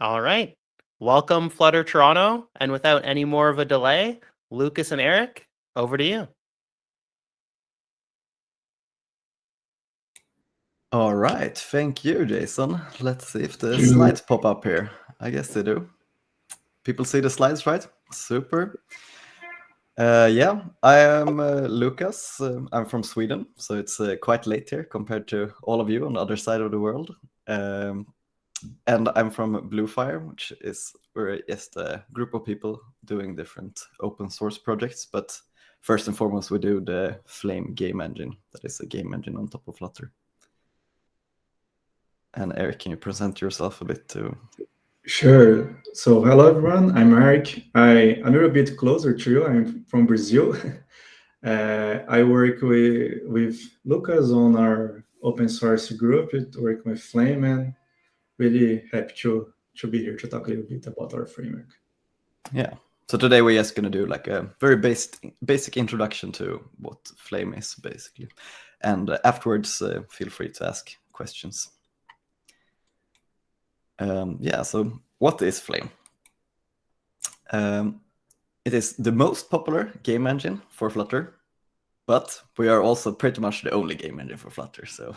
All right. Welcome, Flutter Toronto. And without any more of a delay, Lukas and Erick, over to you. All right, thank you, Jason. Let's see if the slides pop up here. I guess they do. People see the slides, right? Super. Yeah, I am Lukas. I'm from Sweden, so it's quite late here compared to all of you on the other side of the world. And I'm from Bluefire, which is we're just a group of people doing different open source projects. But first and foremost, we do the Flame game engine. That is a game engine on top of Flutter. And Erick, can you present yourself a bit too? Sure. So hello everyone, I'm Erick. I'm a little bit closer to you. I'm from Brazil. I work with Lukas on our open source group, work with Flame, and really happy to be here to talk a little bit about our framework. Yeah. So today we're just going to do like a very basic introduction to what Flame is, basically. And afterwards, feel free to ask questions. Yeah, so what is Flame? It is the most popular game engine for Flutter, but we are also pretty much the only game engine for Flutter, so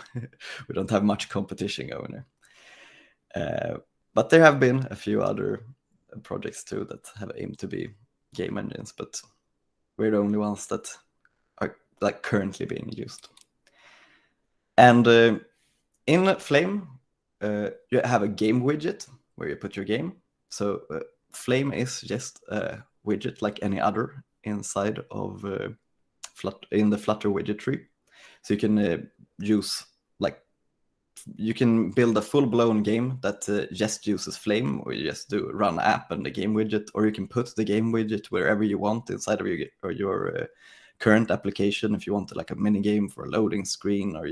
we don't have much competition going there. But there have been a few other projects too that have aimed to be game engines, but we're the only ones that are like currently being used. And in Flame, you have a game widget where you put your game. So Flame is just a widget like any other inside of in the Flutter widget tree. So you can use you can build a full-blown game that just uses Flame, or you just do run app and the game widget, or you can put the game widget wherever you want inside of your current application. If you want like a mini game for a loading screen, or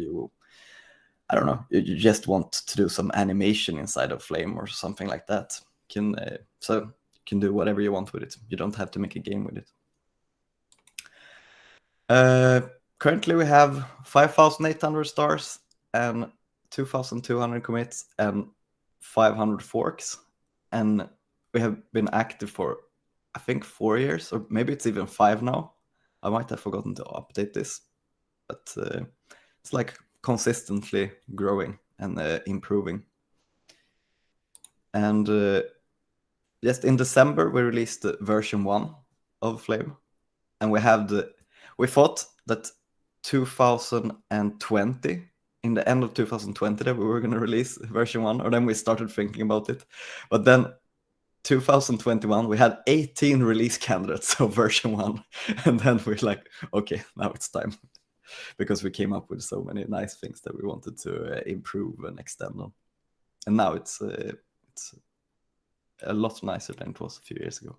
I don't know, you just want to do some animation inside of Flame or something like that. So you can do whatever you want with it. You don't have to make a game with it. Currently we have 5,800 stars and 2,200 commits and 500 forks. And we have been active for, I think, 4 years, or maybe it's even 5 now. I might have forgotten to update this, but it's like consistently growing and improving. And just in December, we released version 1 of Flame. And we thought that 2020, in the end of 2020, that we were going to release version 1, or then we started thinking about it. But then 2021, we had 18 release candidates of version 1. And then we're like, okay, now it's time. Because we came up with so many nice things that we wanted to improve and extend on. And now it's a lot nicer than it was a few years ago.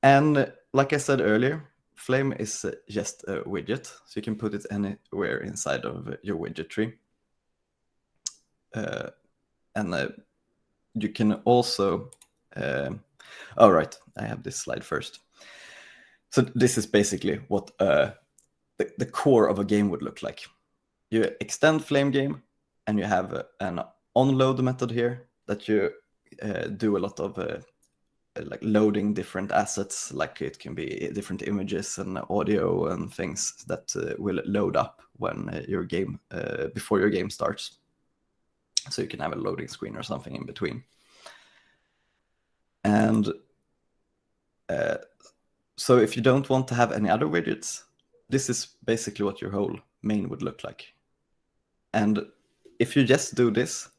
And like I said earlier, Flame is just a widget, so you can put it anywhere inside of your widget tree. And you can also, all right, I have this slide first. So this is basically what the core of a game would look like. You extend Flame game, and you have an onload method here that you do a lot of like loading different assets, like it can be different images and audio and things that will load up when your game before your game starts. So you can have a loading screen or something in between. And so if you don't want to have any other widgets, this is basically what your whole main would look like. And if you just do this,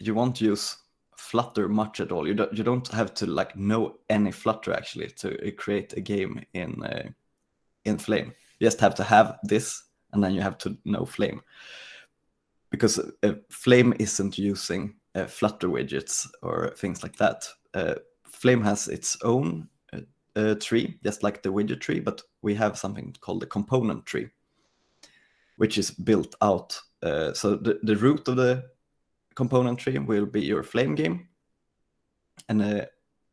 you won't use Flutter much at all. You don't have to like know any Flutter actually to create a game in Flame. You just have to have this, and then you have to know Flame, because Flame isn't using Flutter widgets or things like that. Flame has its own tree, just like the widget tree, but we have something called the component tree, which is built out. So the root of the component tree will be your Flame game, and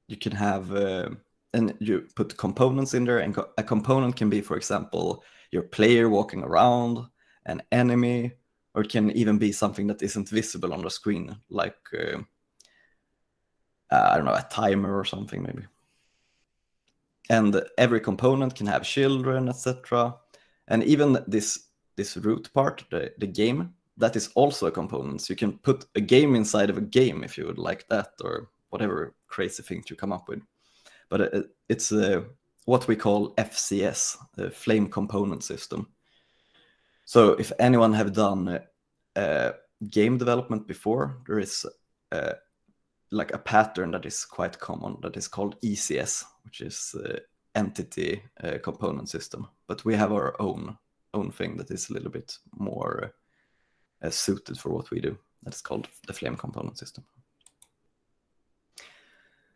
you can have and you put components in there, and a component can be, for example, your player walking around, an enemy, or it can even be something that isn't visible on the screen, like I don't know, a timer or something maybe. And every component can have children, etc. And even this root part, the game, that is also a component. So you can put a game inside of a game if you would like that, or whatever crazy things you come up with. But it's what we call FCS, the Flame Component System. So if anyone have done game development before, there is like a pattern that is quite common that is called ECS, which is Entity Component System. But we have our own thing that is a little bit more suited for what we do. That's called the Flame Component System.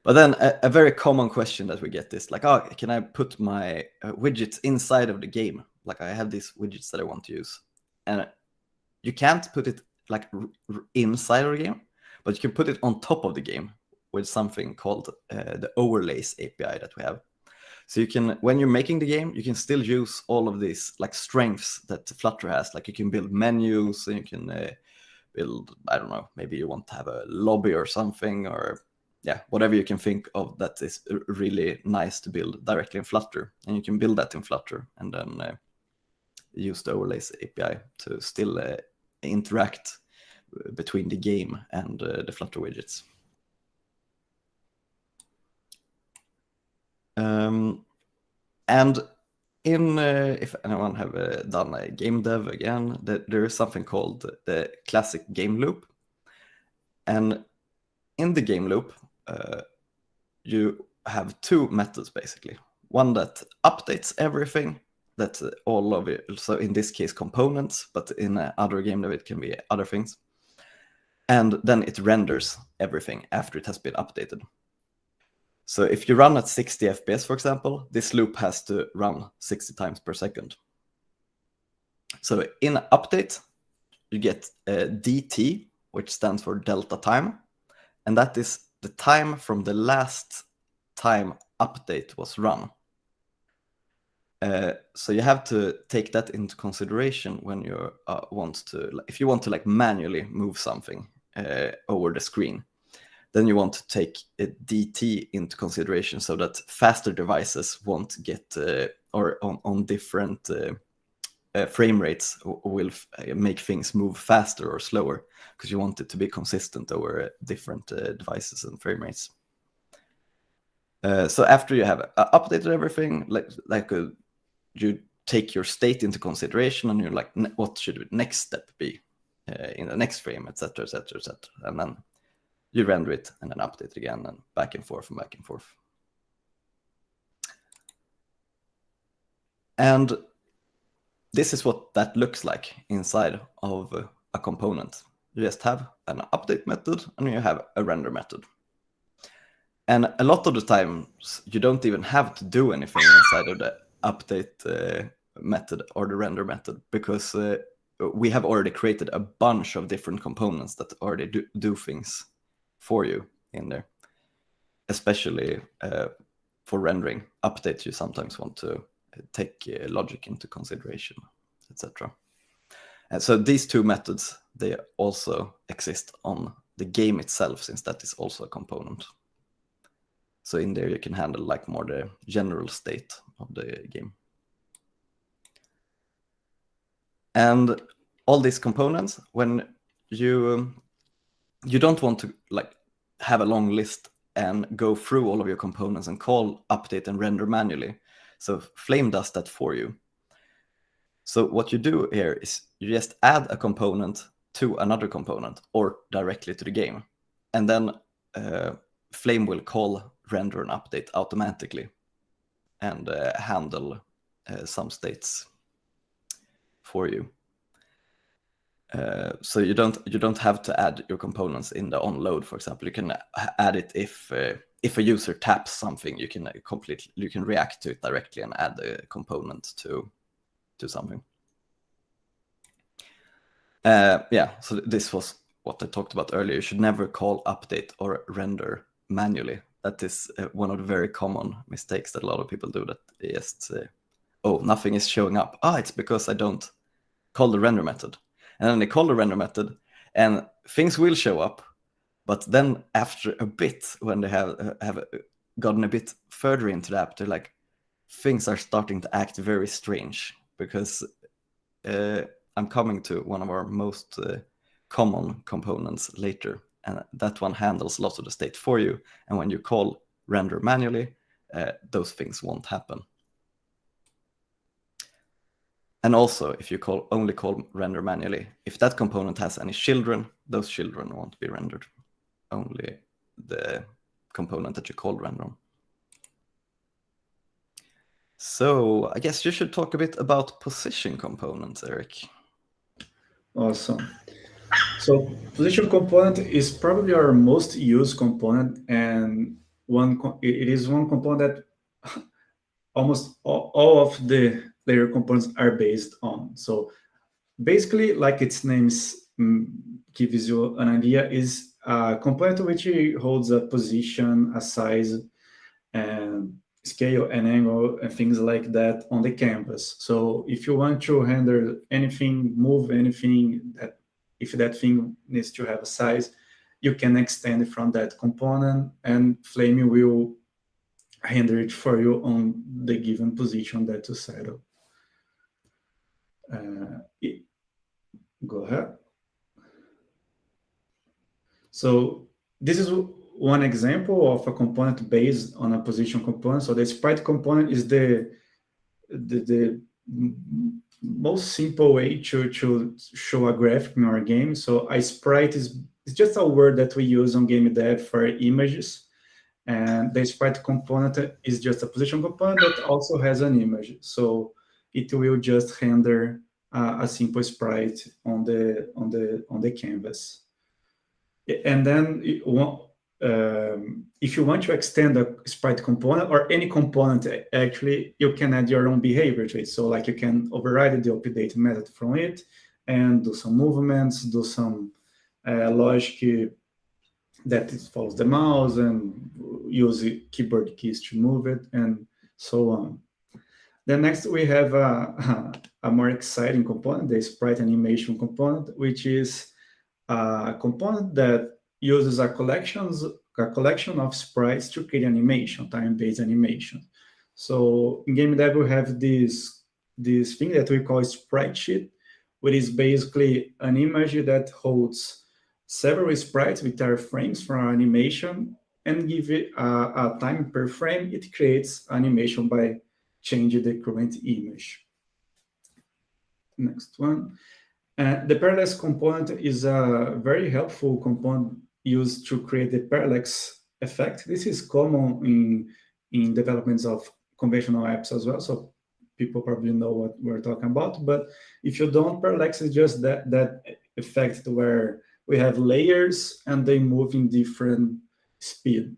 But then a very common question that we get is like, oh, can I put my widgets inside of the game? Like I have these widgets that I want to use. And you can't put it like inside of the game, but you can put it on top of the game with something called the overlays API that we have. So you can, when you're making the game, you can still use all of these like strengths that Flutter has. Like you can build menus, and you can build, I don't know, maybe you want to have a lobby or something, or yeah, whatever you can think of that is really nice to build directly in Flutter. And you can build that in Flutter and then use the overlays API to still interact between the game and the Flutter widgets. And in if anyone have done a game dev again, there is something called the classic game loop. And in the game loop, you have two methods basically. One that updates everything, that all of it, so in this case components, but in other game dev it can be other things. And then it renders everything after it has been updated. So if you run at 60 FPS, for example, this loop has to run 60 times per second. So in update, you get DT, which stands for delta time. And that is the time from the last time update was run. So you have to take that into consideration when you want to, if you want to like manually move something over the screen, then you want to take a DT into consideration so that faster devices won't get, or on different frame rates will make things move faster or slower, because you want it to be consistent over different devices and frame rates. So after you have updated everything, you take your state into consideration, and you're like, what should the next step be in the next frame, etc., etc., etc., and then you render it and then update it again, and back and forth and back and forth. And this is what that looks like inside of a component. You just have an update method and you have a render method. And a lot of the times you don't even have to do anything inside of the update method or the render method, because we have already created a bunch of different components that already do things for you in there. Especially for rendering. Update, you sometimes want to take logic into consideration, etc. And so these two methods, they also exist on the game itself, since that is also a component. So in there you can handle like more the general state of the game. And all these components, when you don't want to like have a long list and go through all of your components and call update and render manually. So Flame does that for you. So what you do here is you just add a component to another component or directly to the game. And then Flame will call render and update automatically and handle some states for you. So you don't have to add your components in the onload, for example. You can add it if a user taps something, you can react to it directly and add a component to something. Yeah, so this was what I talked about earlier. You should never call update or render manually. That is one of the very common mistakes that a lot of people do, that they just say, oh, nothing is showing up. It's because I don't call the render method. and then they call the render method, and things will show up. But then after a bit, when they have gotten a bit further into the app, they're like, things are starting to act very strange, because I'm coming to one of our most common components later, and that one handles a lot of the state for you. And when you call render manually, those things won't happen. And also, if you only call render manually, if that component has any children, those children won't be rendered. Only the component that you called render on. So I guess you should talk a bit about position components, Eric. Awesome. So position component is probably our most used component, and it is one component that almost all of the layer components are based on. So basically, like its name gives you an idea, is a component which holds a position, a size, and scale and angle and things like that on the canvas. So if you want to render anything, move anything, if that thing needs to have a size, you can extend it from that component, and Flame will render it for you on the given position that you settle. Go ahead. So this is one example of a component based on a position component. So the sprite component is the most simple way to show a graphic in our game. So a sprite is just a word that we use on game dev for images. And the sprite component is just a position component that also has an image. So it will just render a simple sprite on the canvas. And then if you want to extend a sprite component or any component, actually, you can add your own behavior to it. So like you can override the update method from it and do some movements, do some logic that it follows the mouse and use keyboard keys to move it and so on. Then next we have a more exciting component, the Sprite Animation component, which is a component that uses a collection of sprites to create animation, time-based animation. So in game dev, we have this thing that we call sprite sheet, which is basically an image that holds several sprites with their frames for our animation, and give it a time per frame. It creates animation by changing the current image. Next one. The parallax component is a very helpful component used to create the parallax effect. This is common in developments of conventional apps as well, so people probably know what we're talking about. But if you don't, parallax is just that effect where we have layers and they move in different speed,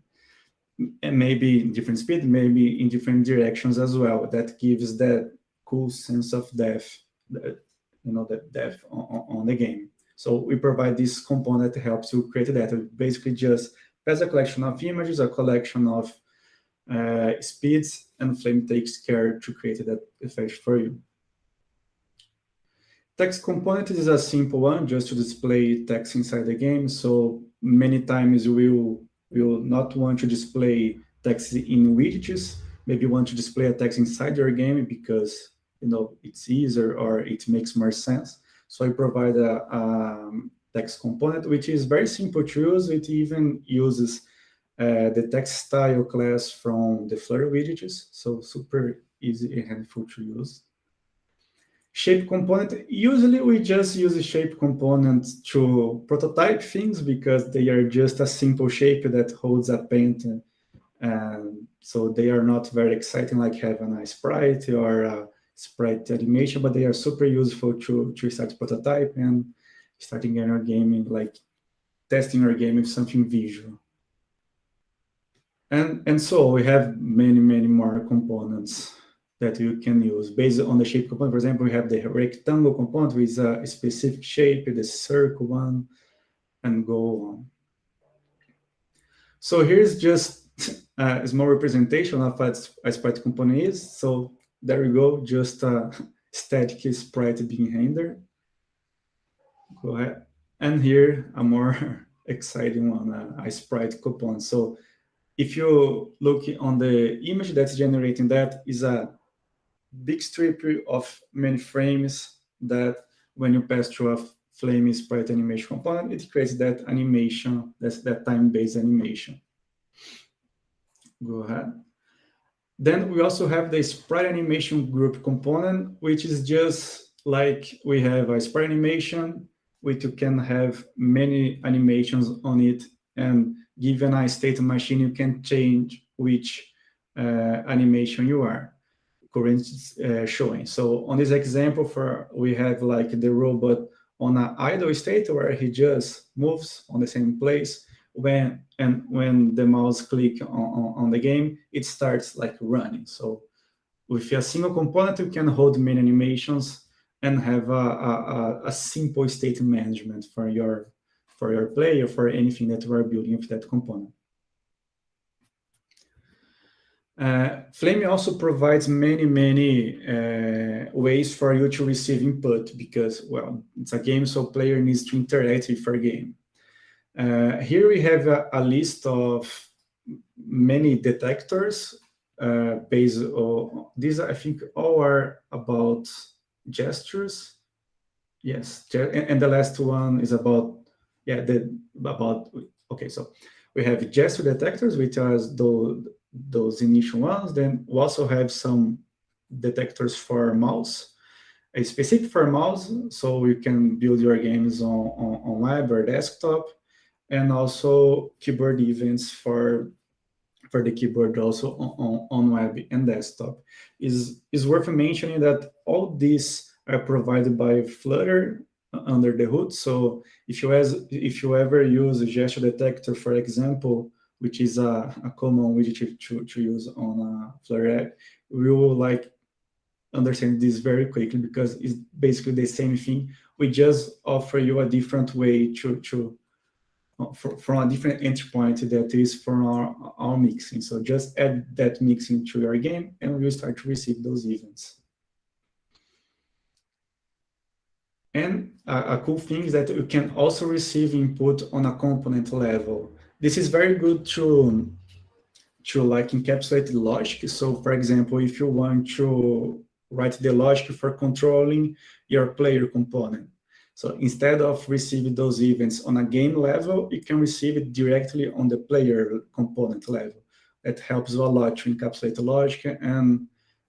and maybe in different speed, maybe in different directions as well. That gives that cool sense of depth, the depth on the game. So we provide this component that helps you create that. It basically just has a collection of images, a collection of speeds, and Flame takes care to create that effect for you. Text component is a simple one, just to display text inside the game. So many times we will not want to display text in widgets. Maybe you want to display a text inside your game because it's easier or it makes more sense. So I provide a text component, which is very simple to use. It even uses the text style class from the Flutter widgets, so super easy and helpful to use. Shape component, usually we just use a shape component to prototype things because they are just a simple shape that holds a paint, and so they are not very exciting like having a sprite or a sprite animation, but they are super useful to start prototype and starting our gaming, like testing our game with something visual. And so we have many more components that you can use based on the shape component. For example, we have the rectangle component with a specific shape, the circle one, and go on. So here's just a small representation of what a sprite component is. So there we go, just a static sprite being rendered. Go ahead. And here a more exciting one, a sprite component. So if you look on the image that's generating, that is a big strip of many frames that when you pass through a Flame Sprite animation component, it creates that animation, that's that time-based animation. Go ahead. Then we also have the Sprite Animation Group component, which is just like we have a Sprite animation, which you can have many animations on it, and given a state machine, you can change which animation you are currently showing. So on this example, we have like the robot on an idle state where he just moves on the same place. When the mouse click on the game, it starts like running. So with a single component, you can hold many animations and have a simple state management for your play or for anything that you are building with that component. Flame also provides many ways for you to receive input because, well, it's a game, so player needs to interact with our game. Here we have a list of many detectors based on these. I think all are about gestures. Yes, and the last one is about okay. So we have gesture detectors, which are those initial ones. Then we also have some detectors for mouse, a specific for mouse, so you can build your games on web or desktop, and also keyboard events for the keyboard also on web and desktop. Is worth mentioning that all these are provided by Flutter under the hood. So if you ever use a gesture detector, for example, which is a common widget to use on a Flutter app, we will like understand this very quickly because it's basically the same thing. We just offer you a different way from a different entry point that is from our mixing. So just add that mixing to your game and we'll start to receive those events. And a cool thing is that you can also receive input on a component level. This is very good to like encapsulate the logic. So for example, if you want to write the logic for controlling your player component, so instead of receiving those events on a game level, you can receive it directly on the player component level. That helps you a lot to encapsulate the logic and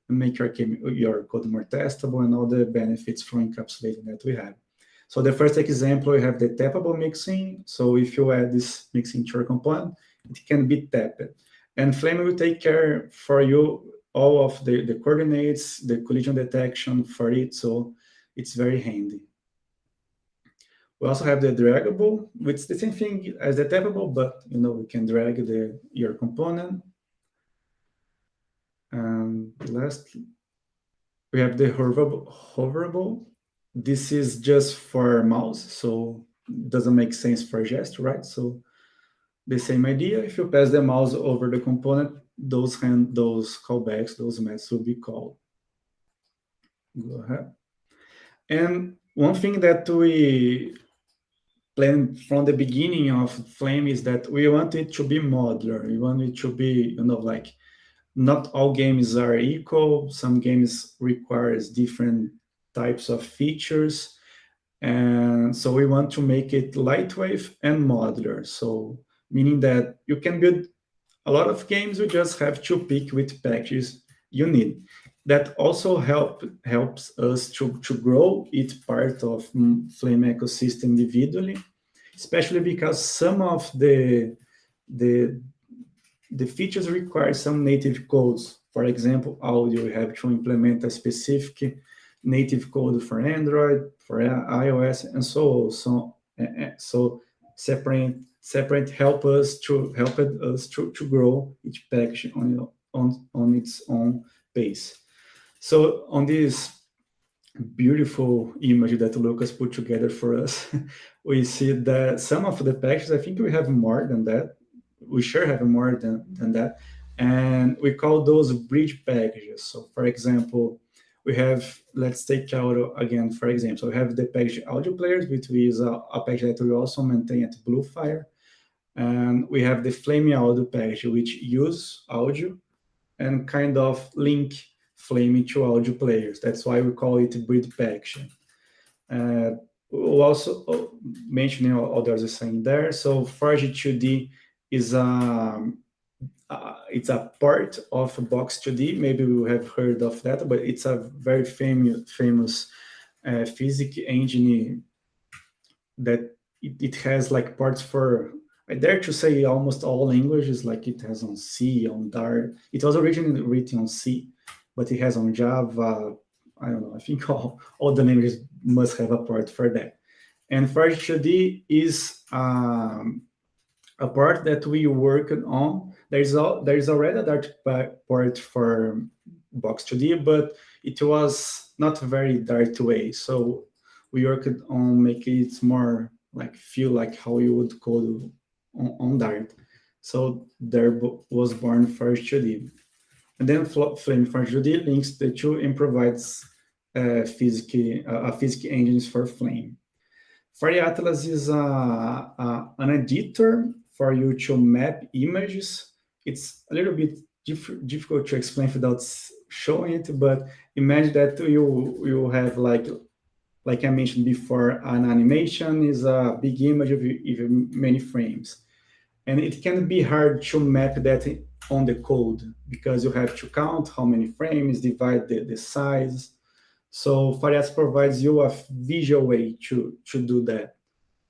make your code more testable and all the benefits from encapsulating that we have. So the first example, we have the tappable mixing. So if you add this mixing to your component, it can be tapped. And Flame will take care for you all of the coordinates, the collision detection for it. So it's very handy. We also have the draggable, which is the same thing as the tappable, but we can drag your component. And lastly, we have the hoverable. This is just for mouse, so it doesn't make sense for gesture, right? So the same idea, if you pass the mouse over the component, those callbacks, those methods will be called. Go ahead. And one thing that we planned from the beginning of Flame is that we want it to be modular. We want it to be, like not all games are equal. Some games requires different types of features. And so we want to make it lightweight and modular. So meaning that you can build a lot of games, you just have to pick which packages you need. That also helps us to grow each part of Flame ecosystem individually, especially because some of the features require some native codes. For example, audio, you have to implement a specific native code for Android, for iOS, and so on. So separate help us to grow each package on its own pace. So on this beautiful image that Lukas put together for us, we see that some of the packages, I think we have more than that. We sure have more than that. And we call those bridge packages. So for example, we have, let's take audio again, for example. We have the package audio players, which is a package that we also maintain at Bluefire. And we have the Flame audio package, which use audio and kind of link Flame to audio players. That's why we call it bridge packaging. We'll also mentioning what others are saying there. So Forge 2D is it's a part of Box 2D. Maybe we have heard of that, but it's a very famous physics engine that it has like parts for, I dare to say, almost all languages. Like it has on C, on Dart. It was originally written on C, but it has on Java. I don't know. I think all the languages must have a port for that. And Forge 2D is a part that we worked on. There's already a Dart port for Box 2D, but it was not very Dart way. So we worked on making it more like feel like how you would code on Dart. So there was born Forge 2D. And then Flame Forge 2D links the two and provides physics engines for Flame. Fire Atlas is an editor for you to map images. It's a little bit difficult to explain without showing it, but imagine that you have like I mentioned before, an animation is a big image of even many frames. And it can be hard to map that on the code because you have to count how many frames, divide the size. So Farias provides you a visual way to do that.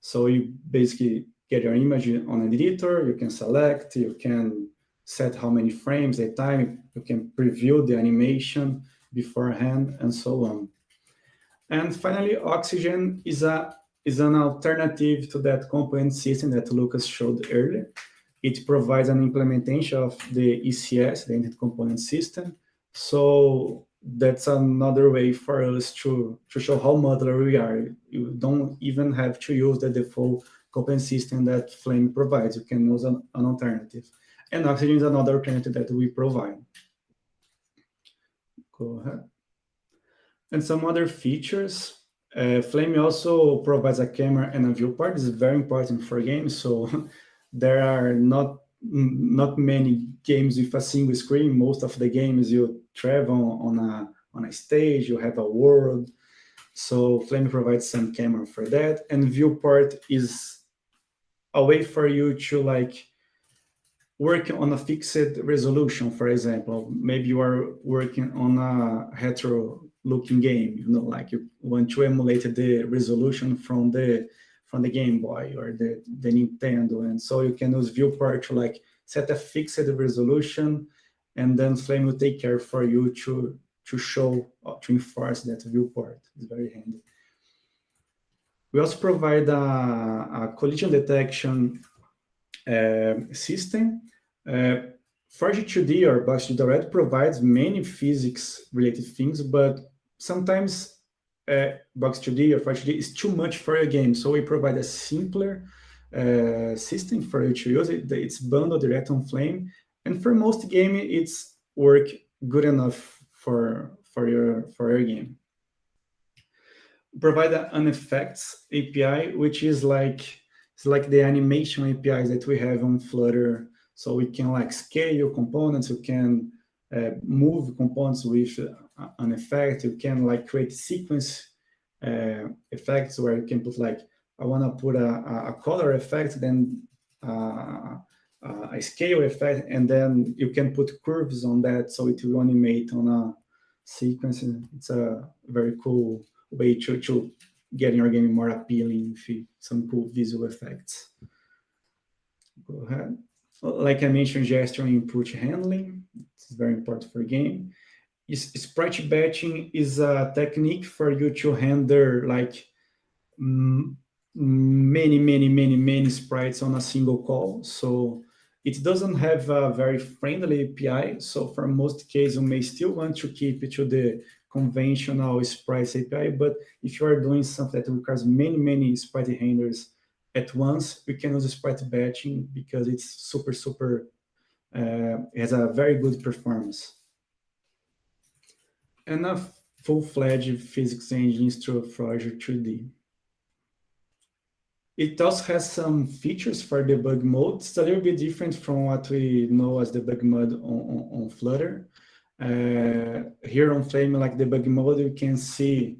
So you basically get your image on an editor, you can select, you can set how many frames at a time, you can preview the animation beforehand, and so on. And finally, Oxygen is an alternative to that component system that Lukas showed earlier. It provides an implementation of the ECS, the Entity Component System. So that's another way for us to show how modular we are. You don't even have to use the default component system that Flame provides. You can use an alternative. And Oxygen is another alternative that we provide. Go ahead. And some other features. Flame also provides a camera and a viewport. This is very important for games. So there are not many games with a single screen. Most of the games you travel on a stage, you have a world. So Flame provides some camera for that. And viewport is a way for you to like work on a fixed resolution. For example, maybe you are working on a retro looking game, like you want to emulate the resolution from the Game Boy or the Nintendo, and so you can use viewport to like set a fixed resolution, and then Flame will take care for you to show to enforce that viewport. It's very handy. We also provide a collision detection system. Forge 2D or Box 2D already provides many physics-related things, but sometimes Box 2D or Forge 2D is too much for your game. So we provide a simpler system for you to use. It's bundled direct on Flame, and for most game, it's work good enough for your game. Provide an effects API, which is like the animation APIs that we have on Flutter. So we can like scale components, you can move components with an effect, you can like create sequence effects where you can put like, I want to put a color effect, then a scale effect, and then you can put curves on that so it will animate on a sequence. It's a very cool way to get your game more appealing with some cool visual effects. Go ahead. Like I mentioned, gesture input handling. It's very important for a game. Sprite batching is a technique for you to handle like many sprites on a single call. So it doesn't have a very friendly API. So for most cases, you may still want to keep it to the conventional sprites API. But if you are doing something that requires many sprite handlers at once, we can use sprite batching because it's super it has a very good performance. And full-fledged physics engine through Froger 2D. It also has some features for debug mode. It's a little bit different from what we know as debug mode on Flutter. Here on Flame, like debug mode, you can see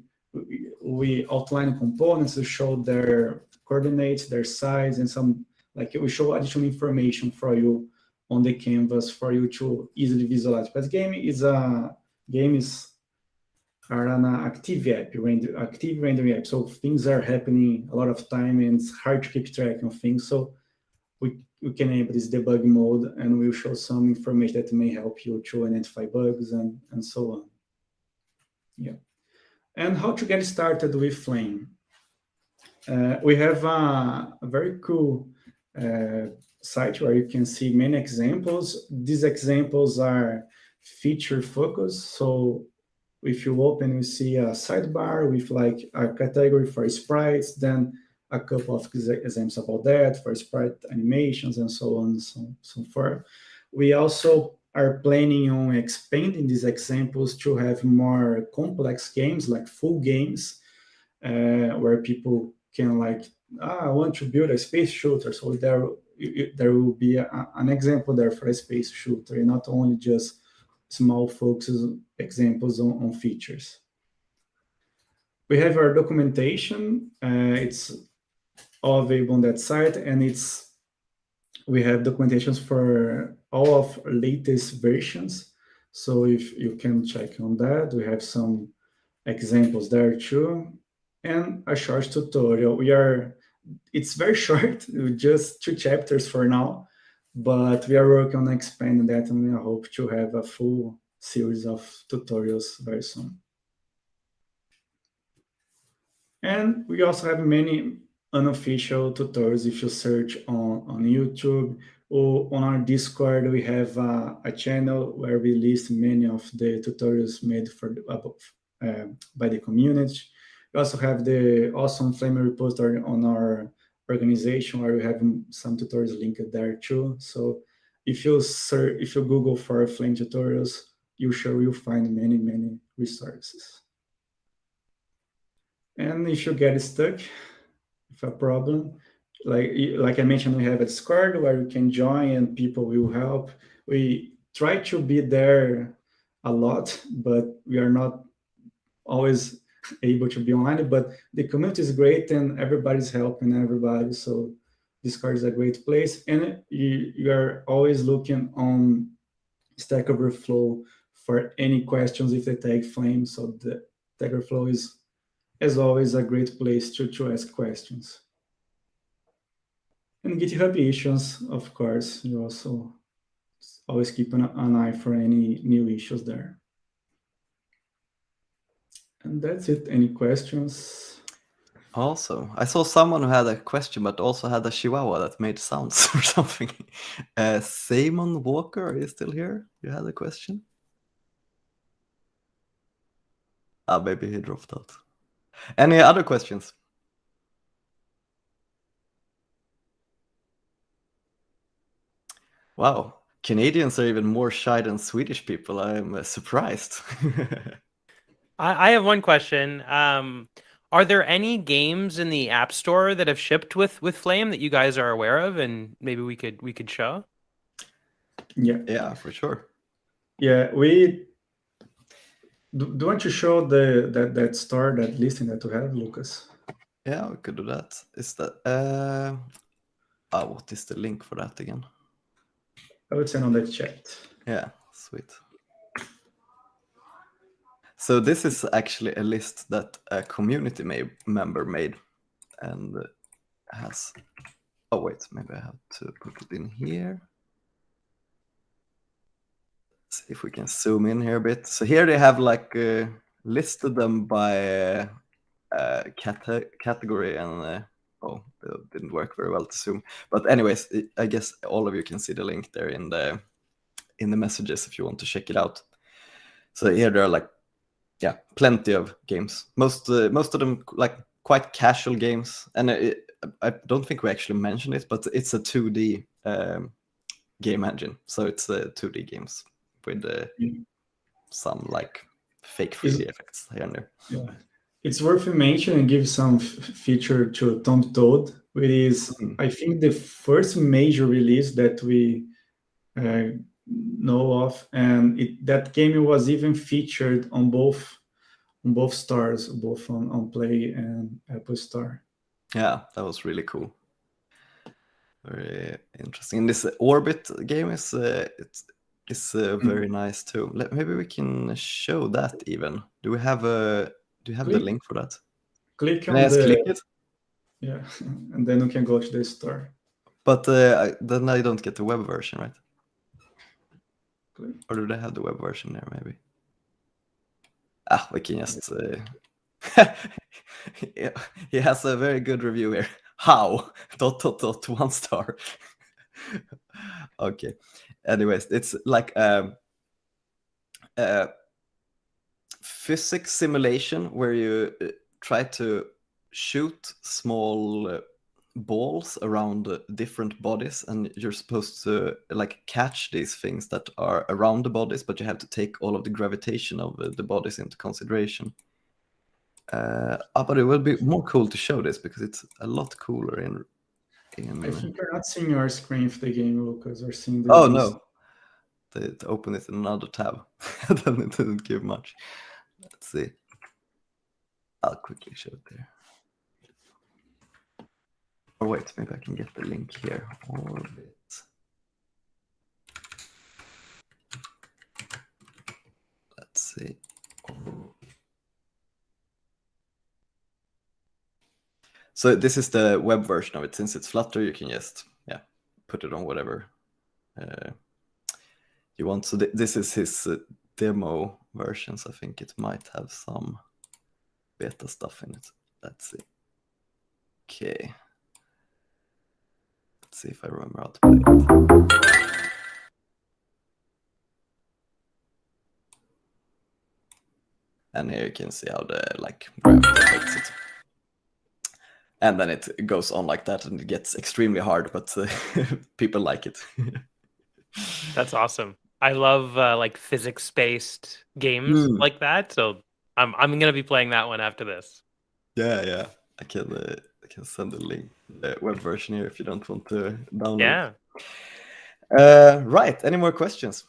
we outline components to show their coordinates, their size, and some, like we show additional information for you on the canvas for you to easily visualize. Because games are an active rendering app. So things are happening a lot of time and it's hard to keep track of things. So we can enable this debug mode and we'll show some information that may help you to identify bugs and so on. Yeah. And how to get started with Flame. We have a very cool site where you can see many examples. These examples are feature focused. So if you open, you see a sidebar with like a category for sprites, then a couple of examples about that for sprite animations and so on and so forth. We also are planning on expanding these examples to have more complex games, like full games, where people can like, I want to build a space shooter. So there will be an example there for a space shooter, and not only just small focus examples on features. We have our documentation. It's all available on that site, and we have documentations for all of latest versions. So if you can check on that, we have some examples there too, and a short tutorial. It's very short, just 2 chapters for now, but we are working on expanding that, and we hope to have a full series of tutorials very soon. And we also have many unofficial tutorials if you search on YouTube, or on our Discord. We have a channel where we list many of the tutorials made by the community. We also have the awesome Flame repository on our organization where we have some tutorials linked there too. So if you Google for Flame tutorials, you sure will find many resources. And if you get stuck with a problem, like I mentioned, we have a Discord where you can join and people will help. We try to be there a lot, but we are not always able to be online, but the community is great and everybody's helping everybody. So Discord is a great place. And you are always looking on Stack Overflow for any questions if they take Flame. So the Stack Overflow is, as always, a great place to ask questions. And GitHub issues, of course, you also always keep an eye for any new issues there. And that's it. Any questions? Also, I saw someone who had a question, but also had a chihuahua that made sounds or something. Simon Walker, are you still here? You had a question? Maybe he dropped out. Any other questions? Wow, Canadians are even more shy than Swedish people. I'm surprised. I have one question. Are there any games in the App Store that have shipped with Flame that you guys are aware of, and maybe we could show? Yeah, for sure. Yeah, we do you want to show that store, that listing that we have, Lucas? Yeah, we could do that. Is that what is the link for that again? I would send on the chat. Yeah, sweet. So this is actually a list that a community member made, and has. Oh wait, maybe I have to put it in here. Let's see if we can zoom in here a bit. So here they have like listed them by category, and it didn't work very well to zoom. But anyways, I guess all of you can see the link there in the messages if you want to check it out. So here there are like, yeah, plenty of games. Most of them like quite casual games, and I don't think we actually mentioned it, but it's a 2D game engine. So it's 2D games with some like fake 3D effects here and there. Yeah, it's worth mentioning and give some feature to Tom Toad, which is, I think, the first major release that we know of, and that game was even featured on both stores, both on Play and Apple Store. Yeah, that was really cool. Very interesting. This Orbit game is very nice too. Maybe we can show that even. Do you have the link for that? Click Can on I just click the it? yeah, and then you can go to the store. But then I don't get the web version, right? Click. Or do they have the web version there? Maybe. We can just. Yeah, he has a very good review here. How? ... 1 star. Okay. Anyways, it's like physics simulation where you try to shoot small balls around different bodies, and you're supposed to like catch these things that are around the bodies, but you have to take all of the gravitation of the bodies into consideration. But it will be more cool to show this because it's a lot cooler in I think you're not seeing your screen for the game, Lucas, or seeing the Oh no, to open it in another tab. Then it didn't give much. Let's see. I'll quickly show it there. Or wait, maybe I can get the link here. Orbit. Let's see. So this is the web version of it. Since it's Flutter, you can just put it on whatever you want. So this is his demo versions. I think it might have some beta stuff in it. Let's see. Okay. Let's see if I remember how to play it. And here you can see how the gravity affects it. And then it goes on like that, and it gets extremely hard, but people like it. That's awesome. I love physics-based games like that. So I'm gonna be playing that one after this. Yeah. I can send a link, the web version here if you don't want to download. Yeah. Right. Any more questions?